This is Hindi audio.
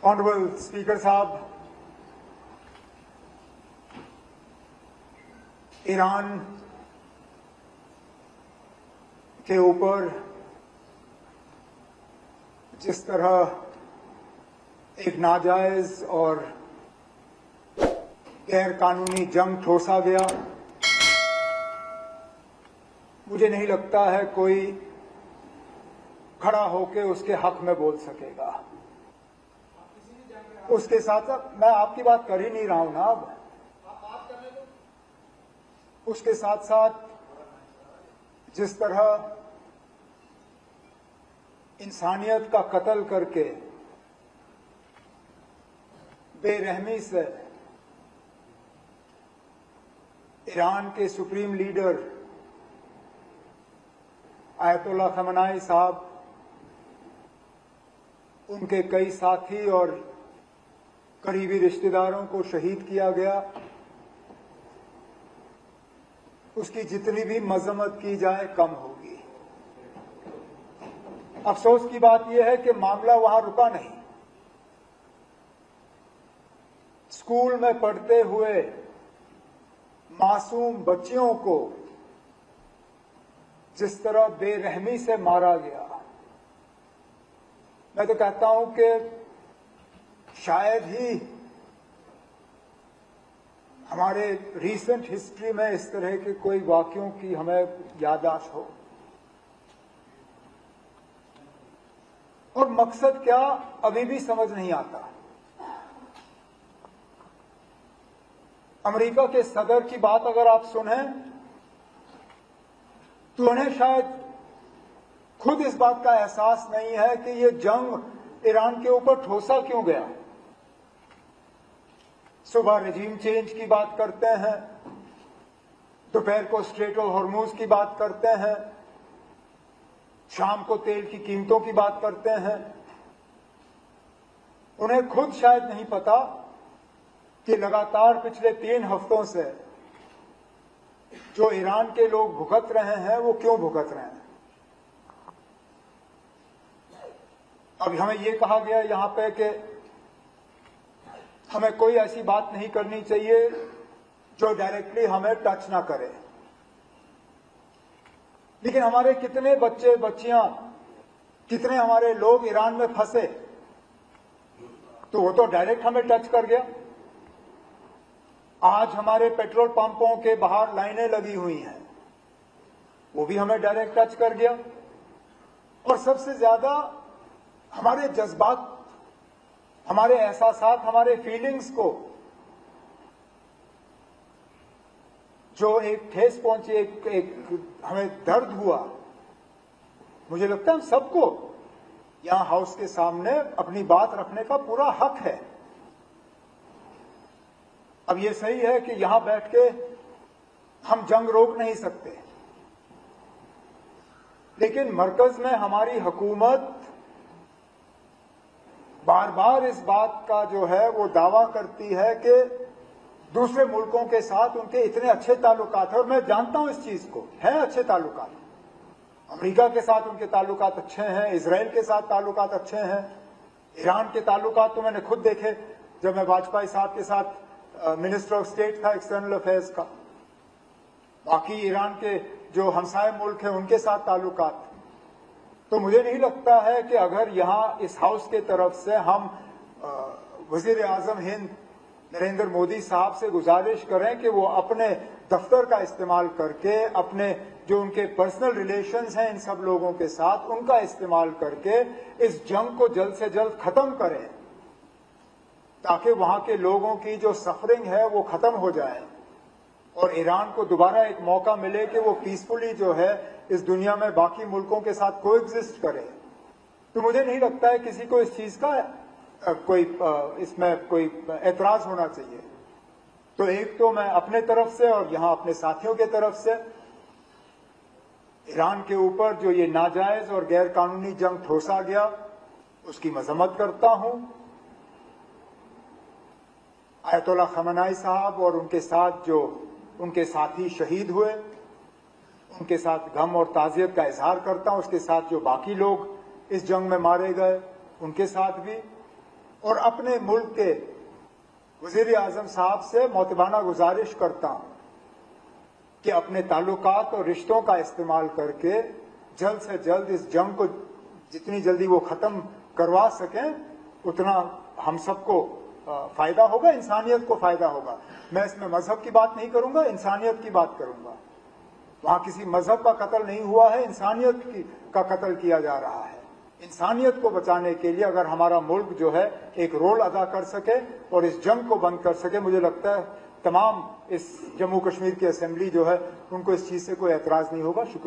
ऑनरेबल स्पीकर साहब, ईरान के ऊपर जिस तरह एक नाजायज और गैर कानूनी जंग ठोसा गया, मुझे नहीं लगता है कोई खड़ा होकर उसके हक में बोल सकेगा। उसके साथ साथ मैं आपकी बात कर ही नहीं रहा हूं ना, अब उसके साथ साथ जिस तरह इंसानियत का कत्ल करके बेरहमी से ईरान के सुप्रीम लीडर आयतुल्लाह खamenei साहब, उनके कई साथी और करीबी रिश्तेदारों को शहीद किया गया, उसकी जितनी भी मजम्मत की जाए कम होगी। अफसोस की बात यह है कि मामला वहां रुका नहीं। स्कूल में पढ़ते हुए मासूम बच्चियों को जिस तरह बेरहमी से मारा गया, मैं तो कहता हूं कि शायद ही हमारे रीसेंट हिस्ट्री में इस तरह के कोई वाकयों की हमें याददाश्त हो। और मकसद क्या, अभी भी समझ नहीं आता। अमेरिका के सदर की बात अगर आप सुनें तो उन्हें शायद खुद इस बात का एहसास नहीं है कि ये जंग ईरान के ऊपर ठोसा क्यों गया। सुबह रेजिम चेंज की बात करते हैं, दोपहर को स्ट्रेट ऑफ हॉर्मुज की बात करते हैं, शाम को तेल की कीमतों की बात करते हैं। उन्हें खुद शायद नहीं पता कि लगातार पिछले 3 हफ्तों से जो ईरान के लोग भुगत रहे हैं वो क्यों भुगत रहे हैं। अब हमें ये कहा गया यहां पे कि हमें कोई ऐसी बात नहीं करनी चाहिए जो डायरेक्टली हमें टच ना करे। लेकिन हमारे कितने बच्चे बच्चियां, कितने हमारे लोग ईरान में फंसे, तो वो तो डायरेक्ट हमें टच कर गया। आज हमारे पेट्रोल पंपों के बाहर लाइनें लगी हुई हैं, वो भी हमें डायरेक्ट टच कर गया। और सबसे ज्यादा हमारे जज्बात, हमारे एहसासात, हमारे फीलिंग्स को जो एक ठेस पहुंची, एक हमें दर्द हुआ। मुझे लगता है हम सबको यहां हाउस के सामने अपनी बात रखने का पूरा हक है। अब ये सही है कि यहां बैठ के हम जंग रोक नहीं सकते, लेकिन मरकज में हमारी हुकूमत बार बार इस बात का जो है वो दावा करती है कि दूसरे मुल्कों के साथ उनके इतने अच्छे ताल्लुकात हैं, और मैं जानता हूं इस चीज को, है अच्छे ताल्लुकात। अमेरिका के साथ उनके ताल्लुकात अच्छे हैं, इजराइल के साथ ताल्लुकात अच्छे हैं, ईरान के ताल्लुकात तो मैंने खुद देखे जब मैं वाजपेयी साहब के साथ मिनिस्टर ऑफ स्टेट था एक्सटर्नल अफेयर्स का। बाकी ईरान के जो हमसाय मुल्क हैं उनके साथ ताल्लुकात। तो मुझे नहीं लगता है कि अगर यहां इस हाउस के तरफ से हम वजीर आजम हिंद नरेंद्र मोदी साहब से गुजारिश करें कि वो अपने दफ्तर का इस्तेमाल करके, अपने जो उनके पर्सनल रिलेशंस हैं इन सब लोगों के साथ, उनका इस्तेमाल करके इस जंग को जल्द से जल्द खत्म करें, ताकि वहां के लोगों की जो सफरिंग है वो खत्म हो जाए और ईरान को दोबारा एक मौका मिले कि वो पीसफुली जो है इस दुनिया में बाकी मुल्कों के साथ कोएग्जिस्ट करे। तो मुझे नहीं लगता है किसी को इस चीज का कोई इसमें कोई एतराज होना चाहिए। तो एक तो मैं अपने तरफ से और यहां अपने साथियों के तरफ से ईरान के ऊपर जो ये नाजायज और गैर कानूनी जंग ठोसा गया उसकी मजम्मत करता हूं। आयतुल्लाह खamenei साहब और उनके साथ जो उनके साथी शहीद हुए, उनके साथ गम और ताजियत का इजहार करता हूं। उसके साथ जो बाकी लोग इस जंग में मारे गए उनके साथ भी, और अपने मुल्क के वजीर आजम साहब से मोतबाना गुजारिश करता हूं कि अपने ताल्लुकात और रिश्तों का इस्तेमाल करके जल्द से जल्द इस जंग को जितनी जल्दी वो खत्म करवा सकें उतना हम सबको फायदा होगा, इंसानियत को फायदा होगा। मैं इसमें मजहब की बात नहीं करूंगा, इंसानियत की बात करूंगा। वहां किसी मजहब का कत्ल नहीं हुआ है, इंसानियत का कत्ल किया जा रहा है। इंसानियत को बचाने के लिए अगर हमारा मुल्क जो है एक रोल अदा कर सके और इस जंग को बंद कर सके, मुझे लगता है तमाम इस जम्मू कश्मीर की असेंबली जो है उनको इस चीज से कोई एतराज नहीं होगा। शुक्रिया।